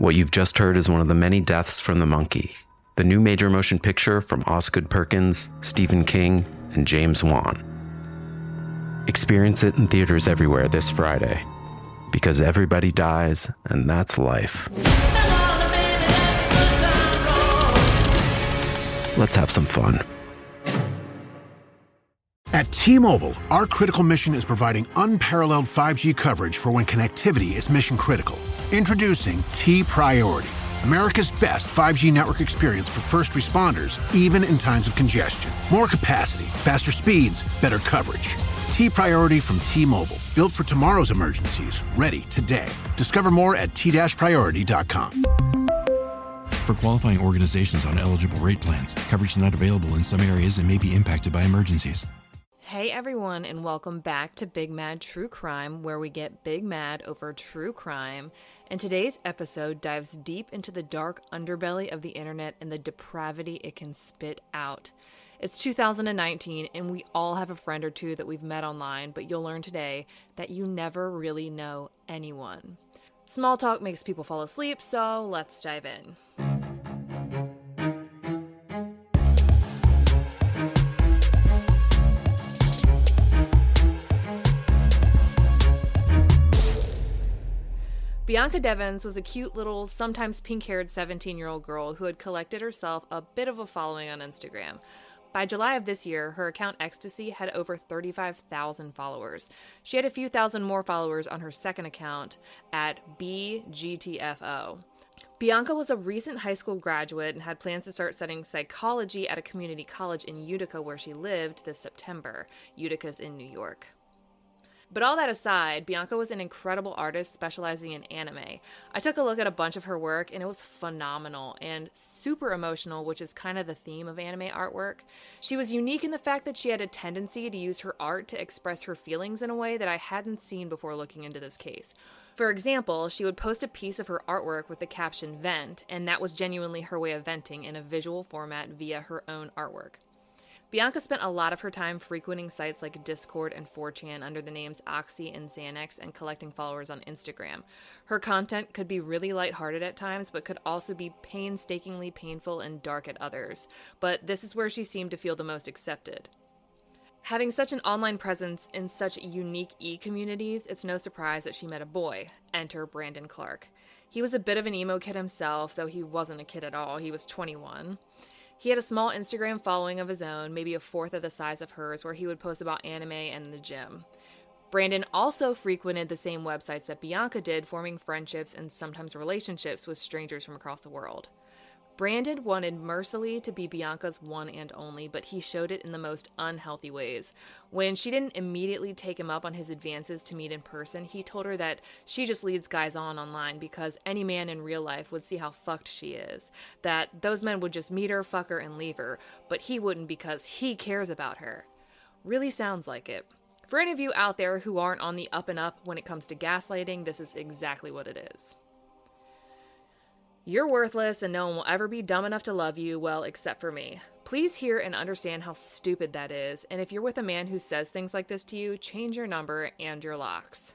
What you've just heard is one of the many deaths from the monkey, the new major motion picture from Osgood Perkins, Stephen King, and James Wan. Experience it in theaters everywhere this Friday, because everybody dies, and that's life. Let's have some fun. At T-Mobile, our critical mission is providing unparalleled 5G coverage for when connectivity is mission critical. Introducing T-Priority, America's best 5G network experience for first responders, even in times of congestion. More capacity, faster speeds, better coverage. T-Priority from T-Mobile, built for tomorrow's emergencies, ready today. Discover more at t-priority.com. For qualifying organizations on eligible rate plans, coverage not available in some areas and may be impacted by emergencies. Hey everyone, and welcome back to Big Mad True Crime, where we get big mad over true crime. And today's episode dives deep into the dark underbelly of the internet and the depravity it can spit out. It's 2019, and we all have a friend or two that we've met online, but you'll learn today that you never really know anyone. Small talk makes people fall asleep, so let's dive in. Bianca Devins was a cute little, sometimes pink-haired 17-year-old girl who had collected herself a bit of a following on Instagram. By July of this year, her account Ecstasy had over 35,000 followers. She had a few thousand more followers on her second account at BGTFO. Bianca was a recent high school graduate and had plans to start studying psychology at a community college in Utica where she lived this September. Utica's in New York. But all that aside, Bianca was an incredible artist specializing in anime. I took a look at a bunch of her work and it was phenomenal and super emotional, which is kind of the theme of anime artwork. She was unique in the fact that she had a tendency to use her art to express her feelings in a way that I hadn't seen before looking into this case. For example, she would post a piece of her artwork with the caption "Vent," and that was genuinely her way of venting in a visual format via her own artwork. Bianca spent a lot of her time frequenting sites like Discord and 4chan under the names Oxy and Xanax and collecting followers on Instagram. Her content could be really lighthearted at times, but could also be painstakingly painful and dark at others. But this is where she seemed to feel the most accepted. Having such an online presence in such unique e-communities, it's no surprise that she met a boy. Enter Brandon Clark. He was a bit of an emo kid himself, though he wasn't a kid at all. He was 21. He had a small Instagram following of his own, maybe a fourth of the size of hers, where he would post about anime and the gym. Brandon also frequented the same websites that Bianca did, forming friendships and sometimes relationships with strangers from across the world. Brandon wanted mercilessly to be Bianca's one and only, but he showed it in the most unhealthy ways. When she didn't immediately take him up on his advances to meet in person, he told her that she just leads guys on online because any man in real life would see how fucked she is. That those men would just meet her, fuck her, and leave her, but he wouldn't because he cares about her. Really sounds like it. For any of you out there who aren't on the up and up when it comes to gaslighting, this is exactly what it is. You're worthless and no one will ever be dumb enough to love you, well, except for me. Please hear and understand how stupid that is, and if you're with a man who says things like this to you, change your number and your locks.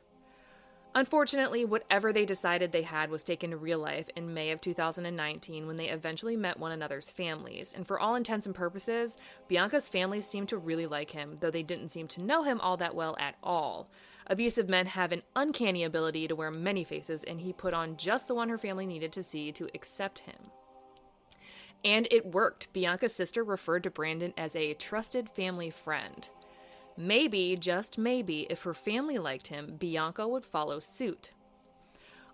Unfortunately, whatever they decided they had was taken to real life in May of 2019 when they eventually met one another's families, and for all intents and purposes, Bianca's family seemed to really like him, though they didn't seem to know him all that well at all. Abusive men have an uncanny ability to wear many faces, and he put on just the one her family needed to see to accept him. And it worked. Bianca's sister referred to Brandon as a trusted family friend. Maybe, just maybe, if her family liked him, Bianca would follow suit.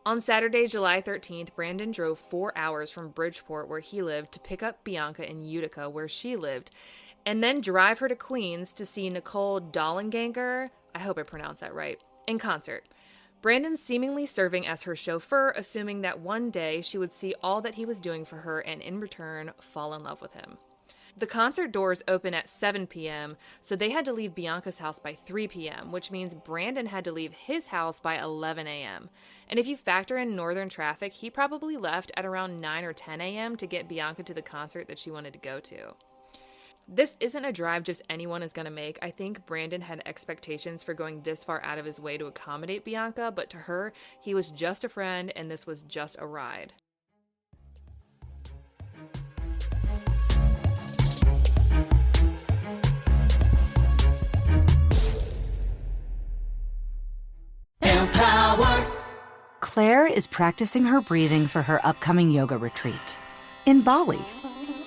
On Saturday, July 13th, Brandon drove 4 hours from Bridgeport, where he lived, to pick up Bianca in Utica, where she lived, and then drive her to Queens to see Nicole Dollanganger, I hope I pronounced that right, in concert. Brandon seemingly serving as her chauffeur, assuming that one day she would see all that he was doing for her and in return fall in love with him. The concert doors open at 7 p.m., so they had to leave Bianca's house by 3 p.m., which means Brandon had to leave his house by 11 a.m. And if you factor in northern traffic, he probably left at around 9 or 10 a.m. to get Bianca to the concert that she wanted to go to. This isn't a drive just anyone is going to make. I think Brandon had expectations for going this far out of his way to accommodate Bianca, but to her, he was just a friend and this was just a ride. Claire is practicing her breathing for her upcoming yoga retreat in Bali.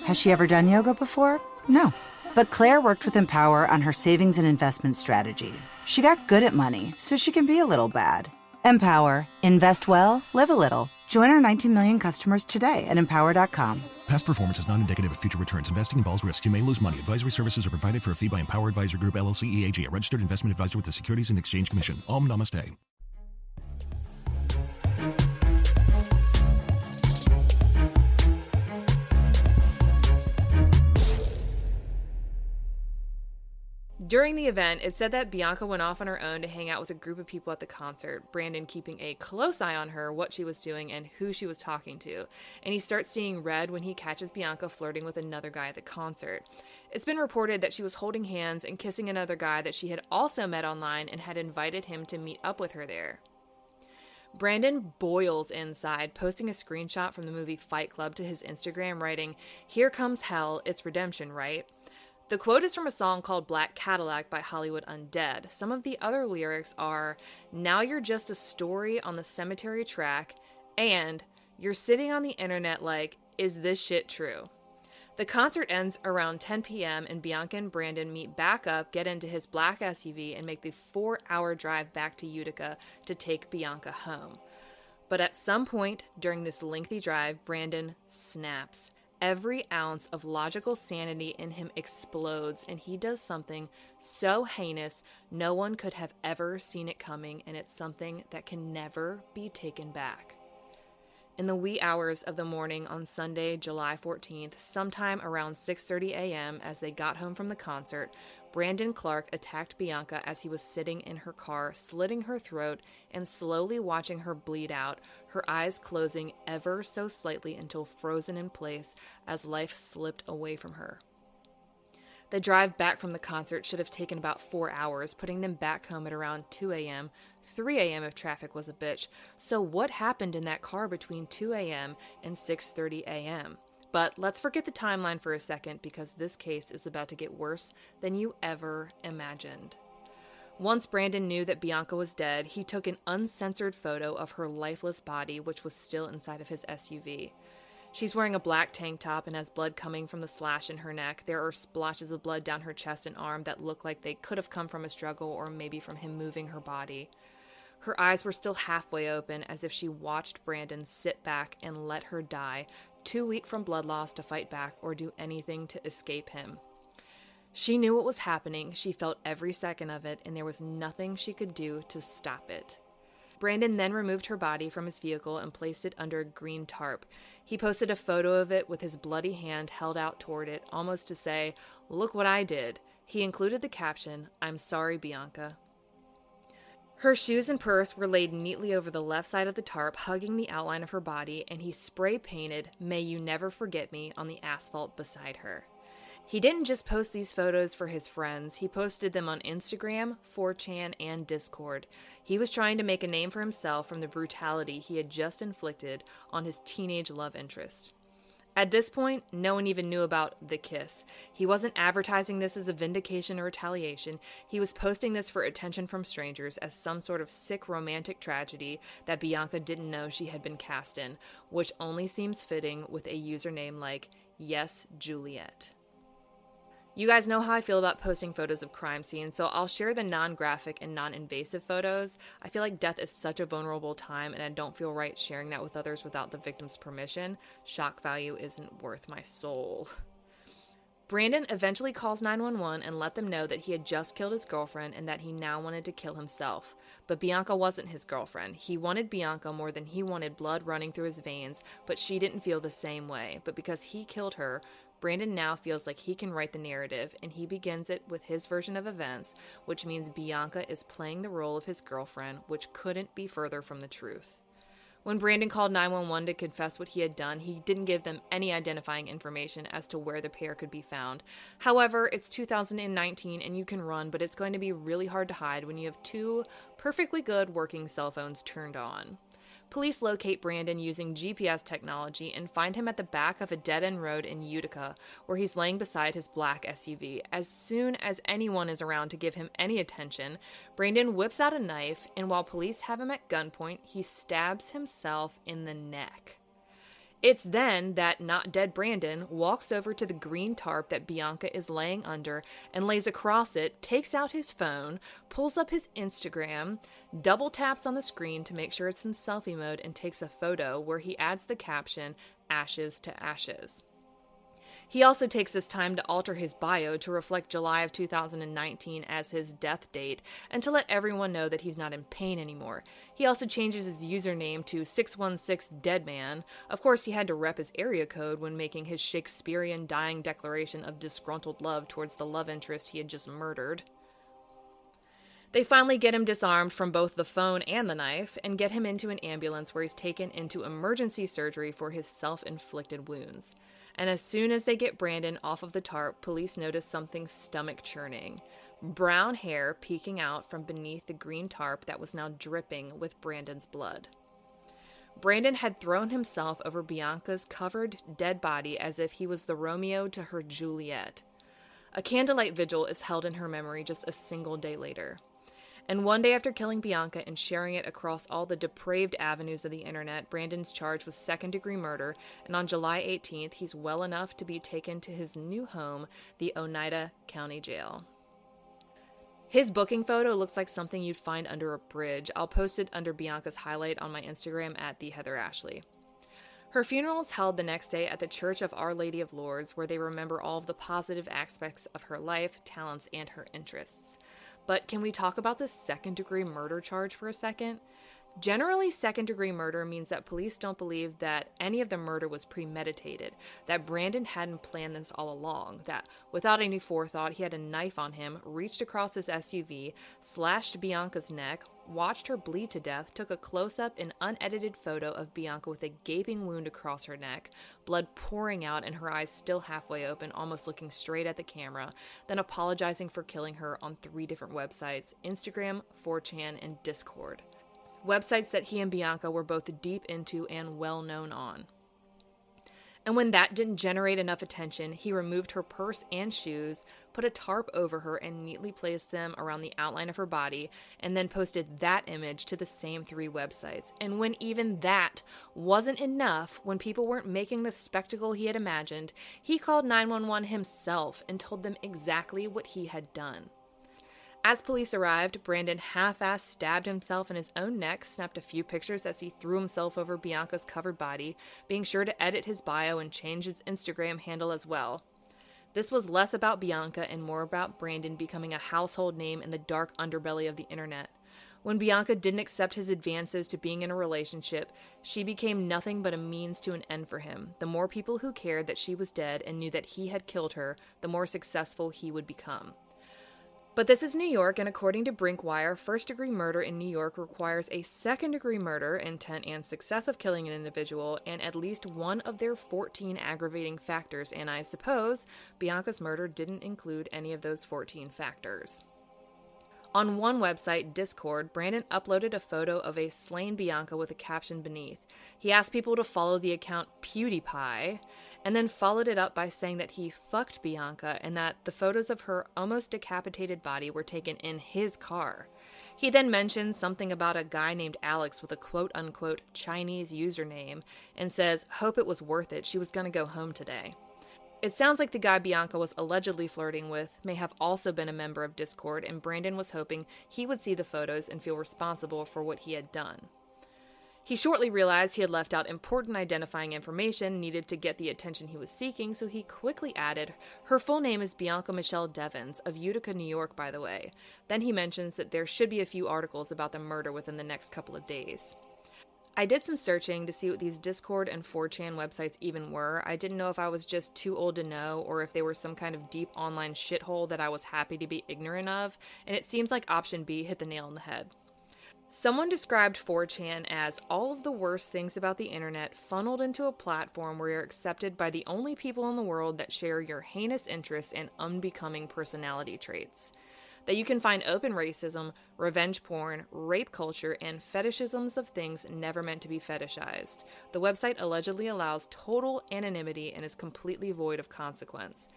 Has she ever done yoga before? No. But Claire worked with Empower on her savings and investment strategy. She got good at money, so she can be a little bad. Empower. Invest well, live a little. Join our 19 million customers today at empower.com. Past performance is not indicative of future returns. Investing involves risks. You may lose money. Advisory services are provided for a fee by Empower Advisor Group, LLC, EAG, a registered investment advisor with the Securities and Exchange Commission. Om Namaste. During the event, it said that Bianca went off on her own to hang out with a group of people at the concert, Brandon keeping a close eye on her, what she was doing, and who she was talking to. And he starts seeing red when he catches Bianca flirting with another guy at the concert. It's been reported that she was holding hands and kissing another guy that she had also met online and had invited him to meet up with her there. Brandon boils inside, posting a screenshot from the movie Fight Club to his Instagram, writing, "Here comes hell, it's redemption, right?" The quote is from a song called Black Cadillac by Hollywood Undead. Some of the other lyrics are, "Now you're just a story on the cemetery track," and "You're sitting on the internet like, is this shit true?" The concert ends around 10 p.m. and Bianca and Brandon meet back up, get into his black SUV, and make the 4-hour drive back to Utica to take Bianca home. But at some point during this lengthy drive, Brandon snaps. Every ounce of logical sanity in him explodes, and he does something so heinous no one could have ever seen it coming, and it's something that can never be taken back. In the wee hours of the morning on Sunday, July 14th, sometime around 6:30 a.m., as they got home from the concert, Brandon Clark attacked Bianca as he was sitting in her car, slitting her throat and slowly watching her bleed out, her eyes closing ever so slightly until frozen in place as life slipped away from her. The drive back from the concert should have taken about 4 hours, putting them back home at around 2 a.m., 3 a.m. if traffic was a bitch. So what happened in that car between 2 a.m. and 6:30 a.m.? But let's forget the timeline for a second, because this case is about to get worse than you ever imagined. Once Brandon knew that Bianca was dead, he took an uncensored photo of her lifeless body, which was still inside of his SUV. She's wearing a black tank top and has blood coming from the slash in her neck. There are splotches of blood down her chest and arm that look like they could have come from a struggle or maybe from him moving her body. Her eyes were still halfway open, as if she watched Brandon sit back and let her die, too weak from blood loss to fight back or do anything to escape him. She knew what was happening, she felt every second of it, and there was nothing she could do to stop it. Brandon then removed her body from his vehicle and placed it under a green tarp. He posted a photo of it with his bloody hand held out toward it, almost to say, "Look what I did." He included the caption, "I'm sorry, Bianca." Her shoes and purse were laid neatly over the left side of the tarp, hugging the outline of her body, and he spray-painted, "May you never forget me," on the asphalt beside her. He didn't just post these photos for his friends, he posted them on Instagram, 4chan, and Discord. He was trying to make a name for himself from the brutality he had just inflicted on his teenage love interest. At this point, no one even knew about the kiss. He wasn't advertising this as a vindication or retaliation. He was posting this for attention from strangers as some sort of sick romantic tragedy that Bianca didn't know she had been cast in, which only seems fitting with a username like Yes Juliet. You guys know how I feel about posting photos of crime scenes, so I'll share the non-graphic and non-invasive photos. I feel like death is such a vulnerable time, and I don't feel right sharing that with others without the victim's permission. Shock value isn't worth my soul. Brandon eventually calls 911 and let them know that he had just killed his girlfriend and that he now wanted to kill himself. But Bianca wasn't his girlfriend. He wanted Bianca more than he wanted blood running through his veins, but she didn't feel the same way. But because he killed her, Brandon now feels like he can write the narrative, and he begins it with his version of events, which means Bianca is playing the role of his girlfriend, which couldn't be further from the truth. When Brandon called 911 to confess what he had done, he didn't give them any identifying information as to where the pair could be found. However, it's 2019 and you can run, but it's going to be really hard to hide when you have two perfectly good working cell phones turned on. Police locate Brandon using GPS technology and find him at the back of a dead-end road in Utica, where he's laying beside his black SUV. As soon as anyone is around to give him any attention, Brandon whips out a knife, and while police have him at gunpoint, he stabs himself in the neck. It's then that not dead Brandon walks over to the green tarp that Bianca is laying under and lays across it, takes out his phone, pulls up his Instagram, double taps on the screen to make sure it's in selfie mode, and takes a photo where he adds the caption, "Ashes to Ashes." He also takes this time to alter his bio to reflect July of 2019 as his death date and to let everyone know that he's not in pain anymore. He also changes his username to 616deadman. Of course, he had to rep his area code when making his Shakespearean dying declaration of disgruntled love towards the love interest he had just murdered. They finally get him disarmed from both the phone and the knife and get him into an ambulance where he's taken into emergency surgery for his self-inflicted wounds. And as soon as they get Brandon off of the tarp, police notice something stomach-churning. Brown hair peeking out from beneath the green tarp that was now dripping with Brandon's blood. Brandon had thrown himself over Bianca's covered, dead body as if he was the Romeo to her Juliet. A candlelight vigil is held in her memory just a single day later. And one day after killing Bianca and sharing it across all the depraved avenues of the internet, Brandon's charged with second-degree murder, and on July 18th, he's well enough to be taken to his new home, the Oneida County Jail. His booking photo looks like something you'd find under a bridge. I'll post it under Bianca's highlight on my Instagram at @theheatherashley. Her funeral is held the next day at the Church of Our Lady of Lourdes, where they remember all of the positive aspects of her life, talents, and her interests. But can we talk about the second-degree murder charge for a second? Generally, second-degree murder means that police don't believe that any of the murder was premeditated, that Brandon hadn't planned this all along, that without any forethought, he had a knife on him, reached across his SUV, slashed Bianca's neck, watched her bleed to death, took a close-up and unedited photo of Bianca with a gaping wound across her neck, blood pouring out and her eyes still halfway open, almost looking straight at the camera, then apologizing for killing her on 3 different websites, Instagram, 4chan, and Discord. Websites that he and Bianca were both deep into and well known on. And when that didn't generate enough attention, he removed her purse and shoes, put a tarp over her, and neatly placed them around the outline of her body, and then posted that image to the same 3 websites. And when even that wasn't enough, when people weren't making the spectacle he had imagined, he called 911 himself and told them exactly what he had done. As police arrived, Brandon half-assed stabbed himself in his own neck, snapped a few pictures as he threw himself over Bianca's covered body, being sure to edit his bio and change his Instagram handle as well. This was less about Bianca and more about Brandon becoming a household name in the dark underbelly of the internet. When Bianca didn't accept his advances to being in a relationship, she became nothing but a means to an end for him. The more people who cared that she was dead and knew that he had killed her, the more successful he would become. But this is New York, and according to Brinkwire, first-degree murder in New York requires a second-degree murder, intent and success of killing an individual, and at least one of their 14 aggravating factors, and I suppose Bianca's murder didn't include any of those 14 factors. On one website, Discord, Brandon uploaded a photo of a slain Bianca with a caption beneath. He asked people to follow the account PewDiePie, and then followed it up by saying that he fucked Bianca and that the photos of her almost decapitated body were taken in his car. He then mentions something about a guy named Alex with a quote-unquote Chinese username and says, "Hope it was worth it. She was gonna go home today." It sounds like the guy Bianca was allegedly flirting with may have also been a member of Discord, and Brandon was hoping he would see the photos and feel responsible for what he had done. He shortly realized he had left out important identifying information needed to get the attention he was seeking, so he quickly added, "Her full name is Bianca Michelle Devins, of Utica, New York, by the way." Then he mentions that there should be a few articles about the murder within the next couple of days. I did some searching to see what these Discord and 4chan websites even were. I didn't know if I was just too old to know or if they were some kind of deep online shithole that I was happy to be ignorant of, and it seems like option B hit the nail on the head. Someone described 4chan as all of the worst things about the internet funneled into a platform where you're accepted by the only people in the world that share your heinous interests and unbecoming personality traits. that you can find open racism, revenge porn, rape culture, and fetishisms of things never meant to be fetishized. The website allegedly allows total anonymity and is completely void of consequence.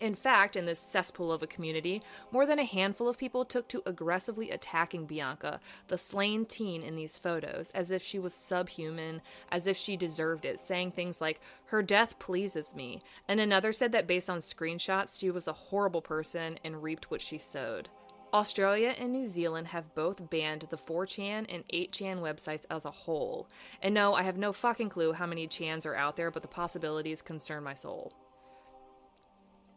In fact, in this cesspool of a community, more than a handful of people took to aggressively attacking Bianca, the slain teen in these photos, as if she was subhuman, as if she deserved it, saying things like, "Her death pleases me," and another said that based on screenshots, she was a horrible person and reaped what she sowed. Australia and New Zealand have both banned the 4chan and 8chan websites as a whole. And no, I have no fucking clue how many chans are out there, but the possibilities concern my soul.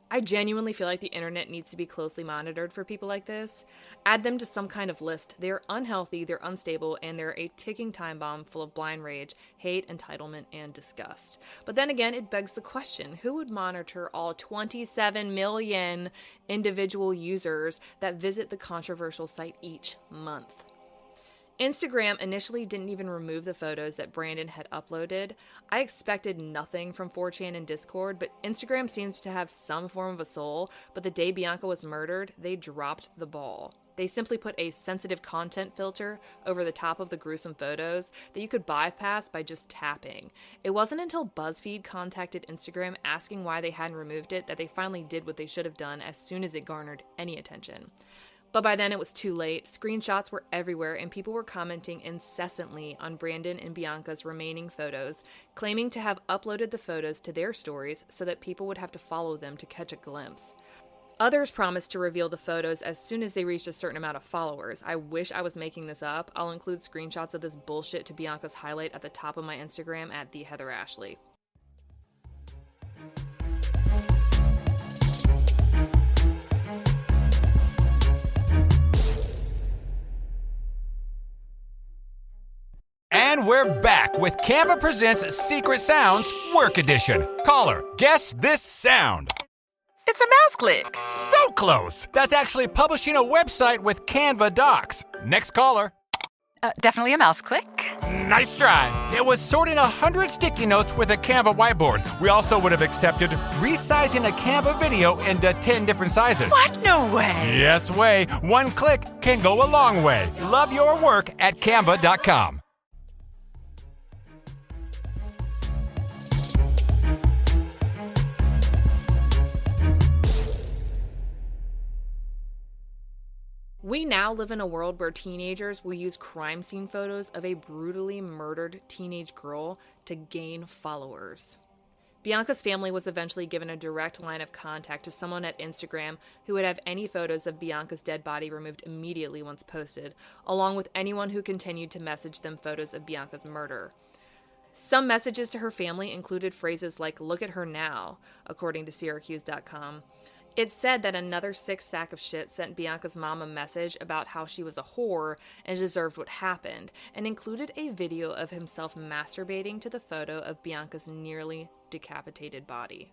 I genuinely feel like the internet needs to be closely monitored for people like this. Add them to some kind of list. They're unhealthy, they're unstable, and they're a ticking time bomb full of blind rage, hate, entitlement, and disgust. But then again, it begs the question, who would monitor all 27 million individual users that visit the controversial site each month? Instagram initially didn't even remove the photos that Brandon had uploaded. I expected nothing from 4chan and Discord, but Instagram seems to have some form of a soul, but the day Bianca was murdered, they dropped the ball. They simply put a sensitive content filter over the top of the gruesome photos that you could bypass by just tapping. It wasn't until BuzzFeed contacted Instagram asking why they hadn't removed it that they finally did what they should have done as soon as it garnered any attention. But by then it was too late. Screenshots were everywhere and people were commenting incessantly on Brandon and Bianca's remaining photos, claiming to have uploaded the photos to their stories so that people would have to follow them to catch a glimpse. Others promised to reveal the photos as soon as they reached a certain amount of followers. I wish I was making this up. I'll include screenshots of this bullshit to Bianca's highlight at the top of my Instagram at @TheHeatherAshley. And we're back with Canva Presents Secret Sounds Work Edition. Caller, guess this sound. It's a mouse click. So close! That's actually publishing a website with Canva Docs. Next caller. Definitely a mouse click. Nice try. It was sorting 100 sticky notes with a Canva whiteboard. We also would have accepted resizing a Canva video into 10 different sizes. What? No way. Yes way. One click can go a long way. Love your work at canva.com. We now live in a world where teenagers will use crime scene photos of a brutally murdered teenage girl to gain followers. Bianca's family was eventually given a direct line of contact to someone at Instagram who would have any photos of Bianca's dead body removed immediately once posted, along with anyone who continued to message them photos of Bianca's murder. Some messages to her family included phrases like, "Look at her now," according to Syracuse.com. It said that another sick sack of shit sent Bianca's mom a message about how she was a whore and deserved what happened, and included a video of himself masturbating to the photo of Bianca's nearly decapitated body.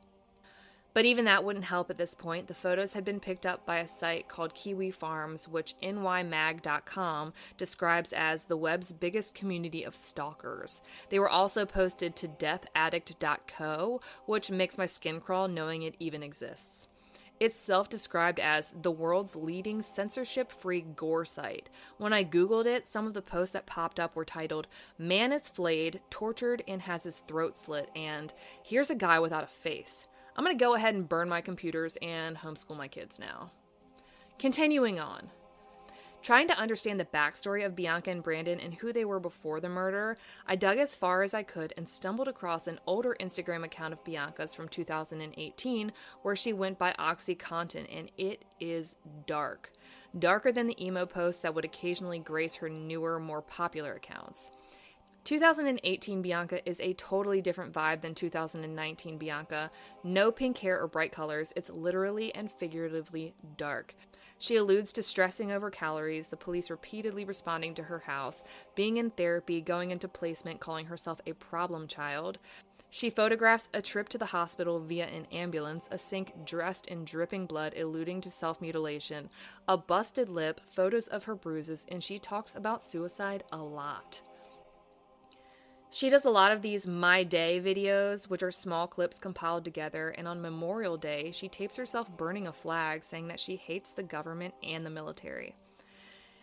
But even that wouldn't help at this point. The photos had been picked up by a site called Kiwi Farms, which nymag.com describes as the web's biggest community of stalkers. They were also posted to deathaddict.co, which makes my skin crawl knowing it even exists. It's self-described as the world's leading censorship-free gore site. When I Googled it, some of the posts that popped up were titled, "Man is flayed, tortured, and has his throat slit," and "Here's a guy without a face. I'm gonna go ahead and burn my computers and homeschool my kids now." Continuing on. Trying to understand the backstory of Bianca and Brandon and who they were before the murder, I dug as far as I could and stumbled across an older Instagram account of Bianca's from 2018 where she went by OxyContin, and it is dark. Darker than the emo posts that would occasionally grace her newer, more popular accounts. 2018 Bianca is a totally different vibe than 2019 Bianca. No pink hair or bright colors, it's literally and figuratively dark. She alludes to stressing over calories, the police repeatedly responding to her house, being in therapy, going into placement, calling herself a problem child. She photographs a trip to the hospital via an ambulance, a sink dressed in dripping blood, alluding to self-mutilation, a busted lip, photos of her bruises, and she talks about suicide a lot. She does a lot of these My Day videos, which are small clips compiled together, and on Memorial Day, she tapes herself burning a flag saying that she hates the government and the military.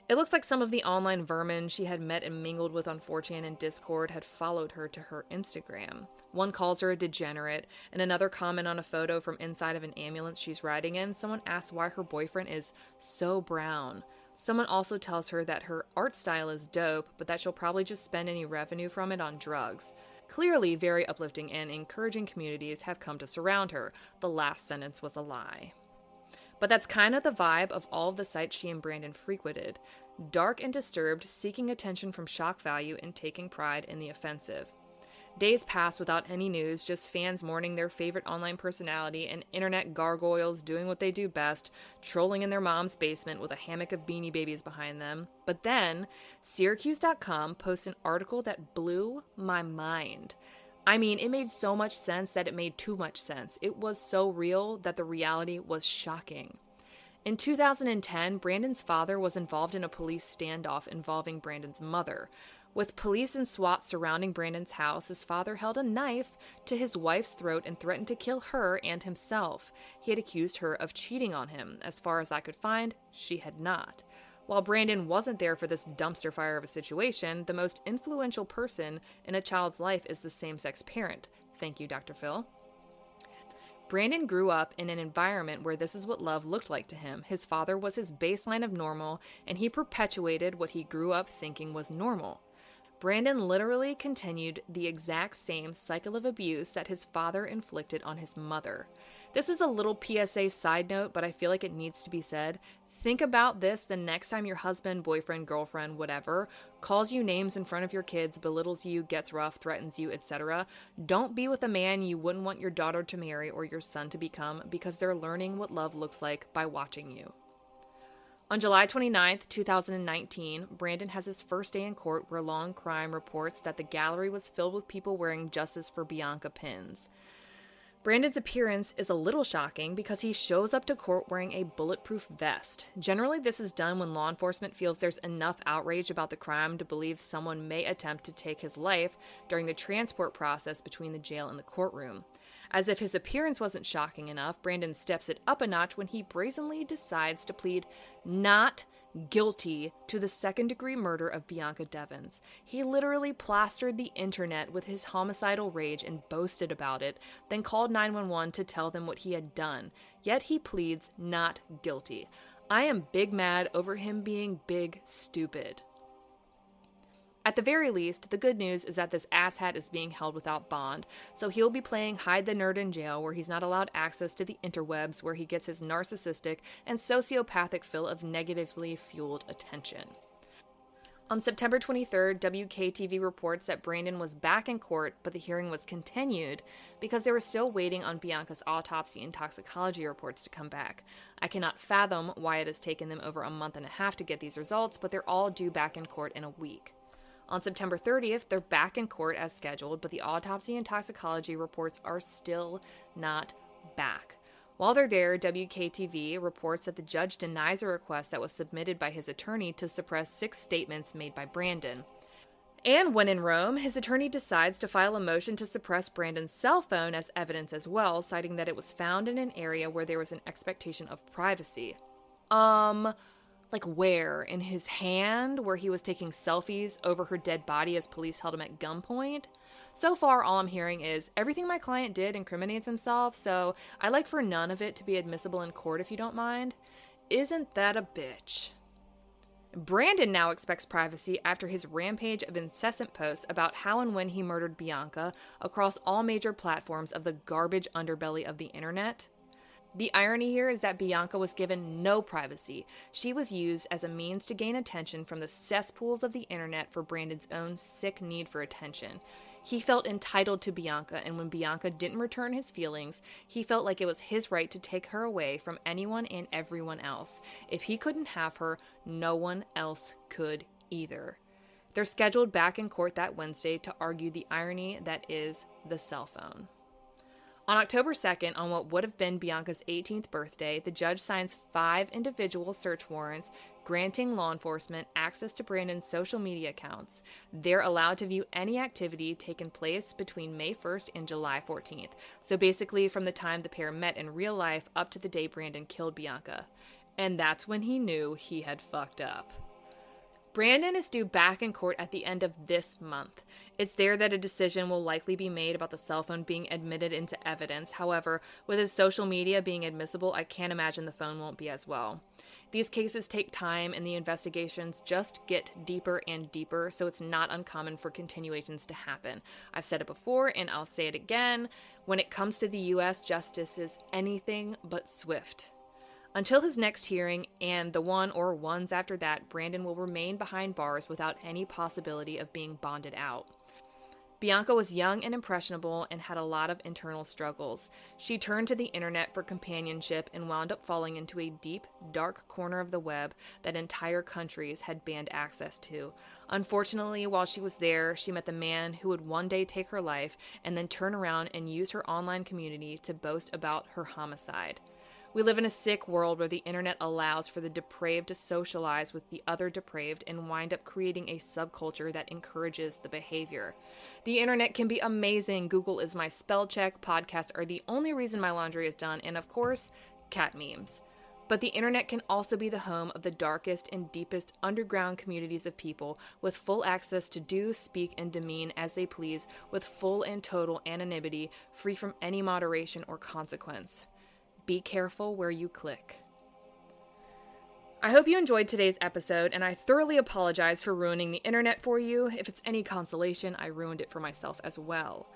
It looks like some of the online vermin she had met and mingled with on 4chan and Discord had followed her to her Instagram. One calls her a degenerate, and another comment on a photo from inside of an ambulance she's riding in, someone asks why her boyfriend is so brown. Someone also tells her that her art style is dope, but that she'll probably just spend any revenue from it on drugs. Clearly very uplifting and encouraging communities have come to surround her. The last sentence was a lie. But that's kind of the vibe of all of the sites she and Brandon frequented. Dark and disturbed, seeking attention from shock value and taking pride in the offensive. Days pass without any news, just fans mourning their favorite online personality and internet gargoyles doing what they do best, trolling in their mom's basement with a hammock of Beanie Babies behind them. But then, Syracuse.com posts an article that blew my mind. I mean, it made so much sense that it made too much sense. It was so real that the reality was shocking. In 2010, Brandon's father was involved in a police standoff involving Brandon's mother. With police and SWAT surrounding Brandon's house, his father held a knife to his wife's throat and threatened to kill her and himself. He had accused her of cheating on him. As far as I could find, she had not. While Brandon wasn't there for this dumpster fire of a situation, the most influential person in a child's life is the same-sex parent. Thank you, Dr. Phil. Brandon grew up in an environment where this is what love looked like to him. His father was his baseline of normal, and he perpetuated what he grew up thinking was normal. Brandon literally continued the exact same cycle of abuse that his father inflicted on his mother. This is a little PSA side note, but I feel like it needs to be said. Think about this the next time your husband, boyfriend, girlfriend, whatever, calls you names in front of your kids, belittles you, gets rough, threatens you, etc. Don't be with a man you wouldn't want your daughter to marry or your son to become, because they're learning what love looks like by watching you. On July 29th, 2019, Brandon has his first day in court where Law and Crime reports that the gallery was filled with people wearing Justice for Bianca pins. Brandon's appearance is a little shocking because he shows up to court wearing a bulletproof vest. Generally, this is done when law enforcement feels there's enough outrage about the crime to believe someone may attempt to take his life during the transport process between the jail and the courtroom. As if his appearance wasn't shocking enough, Brandon steps it up a notch when he brazenly decides to plead not guilty to the second-degree murder of Bianca Devins. He literally plastered the internet with his homicidal rage and boasted about it, then called 911 to tell them what he had done. Yet he pleads not guilty. I am big mad over him being big stupid. At the very least, the good news is that this asshat is being held without bond, so he'll be playing hide the nerd in jail where he's not allowed access to the interwebs where he gets his narcissistic and sociopathic fill of negatively fueled attention. On September 23rd, WKTV reports that Brandon was back in court, but the hearing was continued because they were still waiting on Bianca's autopsy and toxicology reports to come back. I cannot fathom why it has taken them over a month and a half to get these results, but they're all due back in court in a week. On September 30th, they're back in court as scheduled, but the autopsy and toxicology reports are still not back. While they're there, WKTV reports that the judge denies a request that was submitted by his attorney to suppress 6 statements made by Brandon. And when in Rome, his attorney decides to file a motion to suppress Brandon's cell phone as evidence as well, citing that it was found in an area where there was an expectation of privacy. Like where? In his hand, where he was taking selfies over her dead body as police held him at gunpoint? So far, all I'm hearing is, everything my client did incriminates himself, so I'd like for none of it to be admissible in court if you don't mind. Isn't that a bitch? Brandon now expects privacy after his rampage of incessant posts about how and when he murdered Bianca across all major platforms of the garbage underbelly of the internet. The irony here is that Bianca was given no privacy. She was used as a means to gain attention from the cesspools of the internet for Brandon's own sick need for attention. He felt entitled to Bianca, and when Bianca didn't return his feelings, he felt like it was his right to take her away from anyone and everyone else. If he couldn't have her, no one else could either. They're scheduled back in court that Wednesday to argue the irony that is the cell phone. On October 2nd, on what would have been Bianca's 18th birthday, the judge signs 5 individual search warrants granting law enforcement access to Brandon's social media accounts. They're allowed to view any activity taken place between May 1st and July 14th. So basically from the time the pair met in real life up to the day Brandon killed Bianca. And that's when he knew he had fucked up. Brandon is due back in court at the end of this month. It's there that a decision will likely be made about the cell phone being admitted into evidence. However, with his social media being admissible, I can't imagine the phone won't be as well. These cases take time and the investigations just get deeper and deeper, so it's not uncommon for continuations to happen. I've said it before and I'll say it again. When it comes to the U.S., justice is anything but swift. Until his next hearing and the one or ones after that, Brandon will remain behind bars without any possibility of being bonded out. Bianca was young and impressionable and had a lot of internal struggles. She turned to the internet for companionship and wound up falling into a deep, dark corner of the web that entire countries had banned access to. Unfortunately, while she was there, she met the man who would one day take her life and then turn around and use her online community to boast about her homicide. We live in a sick world where the internet allows for the depraved to socialize with the other depraved and wind up creating a subculture that encourages the behavior. The internet can be amazing. Google is my spell check. Podcasts are the only reason my laundry is done. And of course, cat memes. But the internet can also be the home of the darkest and deepest underground communities of people with full access to do, speak, and demean as they please with full and total anonymity, free from any moderation or consequence. Be careful where you click. I hope you enjoyed today's episode, and I thoroughly apologize for ruining the internet for you. If it's any consolation, I ruined it for myself as well.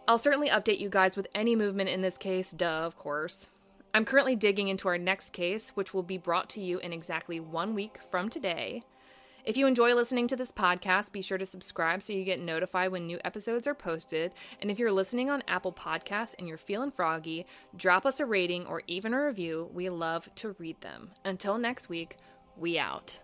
I'll certainly update you guys with any movement in this case, of course. I'm currently digging into our next case, which will be brought to you in exactly 1 week from today. If you enjoy listening to this podcast, be sure to subscribe so you get notified when new episodes are posted. And if you're listening on Apple Podcasts and you're feeling froggy, drop us a rating or even a review. We love to read them. Until next week, we out.